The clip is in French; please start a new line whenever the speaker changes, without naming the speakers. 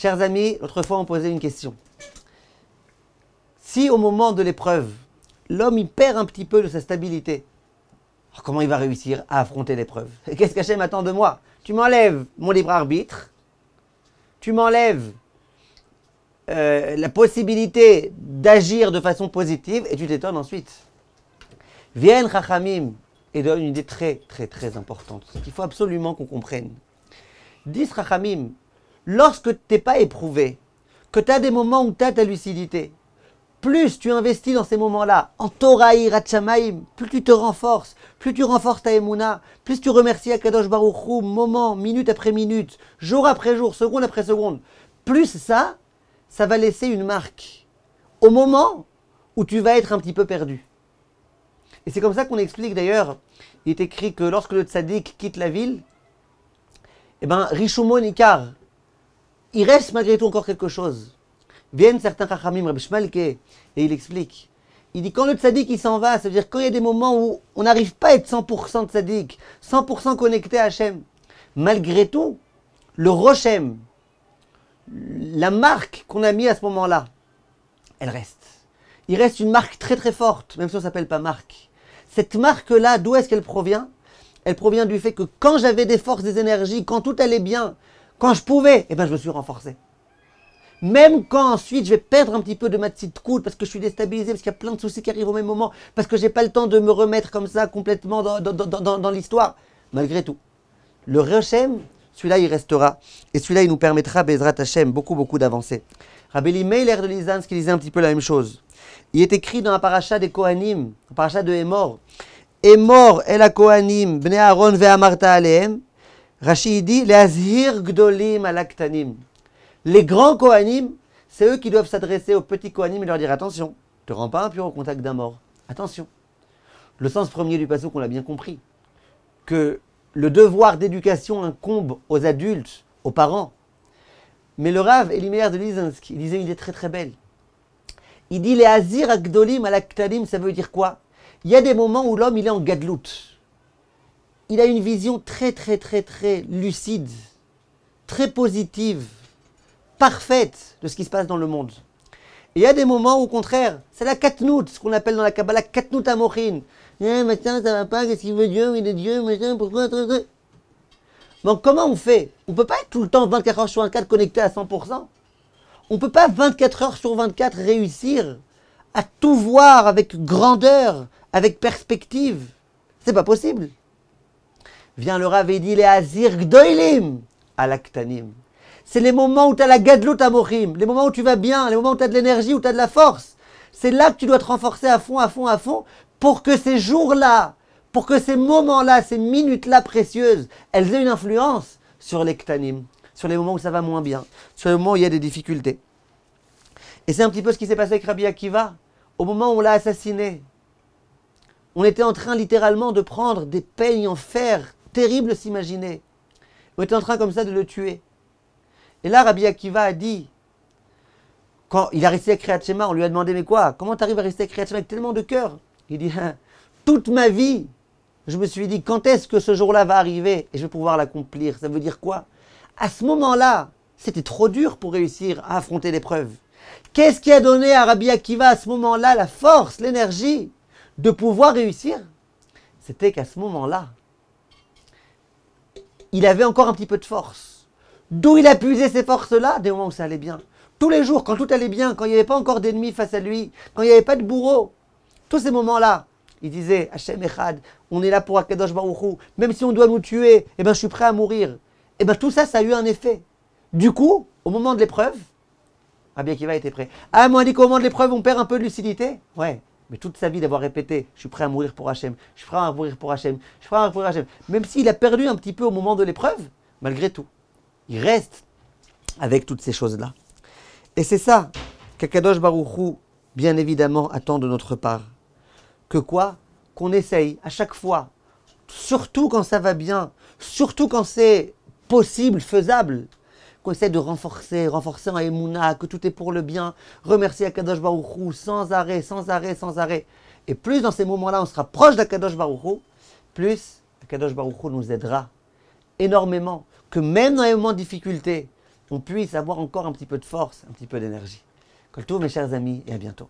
Chers amis, l'autre fois on posait une question. Si au moment de l'épreuve, l'homme il perd un petit peu de sa stabilité, alors comment il va réussir à affronter l'épreuve? Qu'est-ce qu'Hachem attend de moi? Tu m'enlèves mon libre arbitre, tu m'enlèves la possibilité d'agir de façon positive et tu t'étonnes ensuite. Viennent Chachamim et donne une idée très très très importante qu'il faut absolument qu'on comprenne. Disent Chachamim, lorsque tu n'es pas éprouvé, que tu as des moments où tu as ta lucidité, plus tu investis dans ces moments-là, en Torah Yirat Shamayim, plus tu te renforces, plus tu renforces ta Emouna, plus tu remercies Akadosh Baruch Hu, moment, minute après minute, jour après jour, seconde après seconde, plus ça va laisser une marque au moment où tu vas être un petit peu perdu. Et c'est comme ça qu'on explique d'ailleurs, il est écrit que lorsque le tzaddik quitte la ville, eh bien, Rishumo Nikar, il reste malgré tout encore quelque chose. Viennent certains Chachamim, Reb Shmalke, et il explique. Il dit quand le tzaddik il s'en va, ça veut dire quand il y a des moments où on n'arrive pas à être 100% tzaddik, 100% connecté à Hachem, malgré tout, le Roshem, la marque qu'on a mis à ce moment-là, elle reste. Il reste une marque très très forte, même si on ne s'appelle pas marque. Cette marque-là, d'où est-ce qu'elle provient? Elle provient du fait que quand j'avais des forces, des énergies, quand tout allait bien, quand je pouvais, eh ben je me suis renforcé. Même quand ensuite je vais perdre un petit peu de ma petite coude parce que je suis déstabilisé, parce qu'il y a plein de soucis qui arrivent au même moment, parce que je n'ai pas le temps de me remettre comme ça complètement dans l'histoire. Malgré tout, le Rechem, celui-là il restera. Et celui-là il nous permettra, Bezrat Hashem, beaucoup d'avancer. Rabbi Meir de Lizansk qui disait un petit peu la même chose. Il est écrit dans la paracha des Kohanim, la paracha de Emor. Emor el ha-Kohanim, bnei Aaron ve'amarta alehem. Rashi dit, le'azhir gdolim al-aktanim. Les grands Kohanim, c'est eux qui doivent s'adresser aux petits Kohanim et leur dire attention, ne te rends pas impur au contact d'un mort. Attention. Le sens premier du passouk, on l'a bien compris. Que le devoir d'éducation incombe aux adultes, aux parents. Mais le Rav Eliméer de Lizansk, il disait une idée très très belle. Il dit les azir agdolim alaktalim, ça veut dire quoi? Il y a des moments où l'homme il est en gadlout. Il a une vision très très très très lucide, très positive, parfaite de ce qui se passe dans le monde. Et il y a des moments où, au contraire, c'est la katnout, ce qu'on appelle dans la Kabbalah katnout amochin. Maintenant ça va pas, qu'est-ce qu'il veut Dieu, il est Dieu, maintenant pourquoi? Donc comment on fait? On ne peut pas être tout le temps 24 heures sur 24 connecté à 100%. On ne peut pas 24 heures sur 24 réussir à tout voir avec grandeur, avec perspective. C'est pas possible. Vient le Rav et dit les azir gdoilim alaktanim. C'est les moments où tu as la gadlut amochim, les moments où tu vas bien, les moments où tu as de l'énergie, où tu as de la force. C'est là que tu dois te renforcer à fond, pour que ces jours-là, pour que ces moments-là, ces minutes-là précieuses, elles aient une influence sur les ktanim, sur les moments où ça va moins bien, sur les moments où il y a des difficultés. Et c'est un petit peu ce qui s'est passé avec Rabbi Akiva, au moment où on l'a assassiné. On était en train littéralement de prendre des peignes en fer, terribles s'imaginer. On était en train comme ça de le tuer. Et là, Rabbi Akiva a dit, quand il a resté à Kriyat Shema, on lui a demandé, mais quoi? Comment tu arrives à rester à Kriyat Shema avec tellement de cœur? Il dit, toute ma vie, je me suis dit, quand est-ce que ce jour-là va arriver et je vais pouvoir l'accomplir? Ça veut dire quoi? À ce moment-là, c'était trop dur pour réussir à affronter l'épreuve. Qu'est-ce qui a donné à Rabbi Akiva à ce moment-là la force, l'énergie de pouvoir réussir? C'était qu'à ce moment-là, il avait encore un petit peu de force. D'où il a puisé ces forces-là? Des moments où ça allait bien. Tous les jours, quand tout allait bien, quand il n'y avait pas encore d'ennemis face à lui, quand il n'y avait pas de bourreau, tous ces moments-là, il disait, Hachem Echad, on est là pour Akadosh Baruch Hu, même si on doit nous tuer, eh ben, je suis prêt à mourir. Eh ben, tout ça, ça a eu un effet. Du coup, au moment de l'épreuve, Rabbi Akiva était prêt. Ah, mais on dit qu'au moment de l'épreuve, on perd un peu de lucidité? Ouais, mais toute sa vie d'avoir répété, je suis prêt à mourir pour Hachem, je suis prêt à mourir pour Hachem, je suis prêt à mourir pour Hachem. Même s'il a perdu un petit peu au moment de l'épreuve, malgré tout, il reste avec toutes ces choses-là. Et c'est ça qu'Akadosh Baruch Hu, bien évidemment, attend de notre part. Que quoi? Qu'on essaye à chaque fois, surtout quand ça va bien, surtout quand c'est possible, faisable, qu'on essaie de renforcer en Emouna, que tout est pour le bien, remercier Akadosh Baruch Hu sans arrêt. Et plus dans ces moments-là, on sera proche d'Akadosh Baruch Hu, plus Akadosh Baruch Hu nous aidera énormément. Que même dans les moments de difficulté, on puisse avoir encore un petit peu de force, un petit peu d'énergie. Kol tov, mes chers amis, et à bientôt.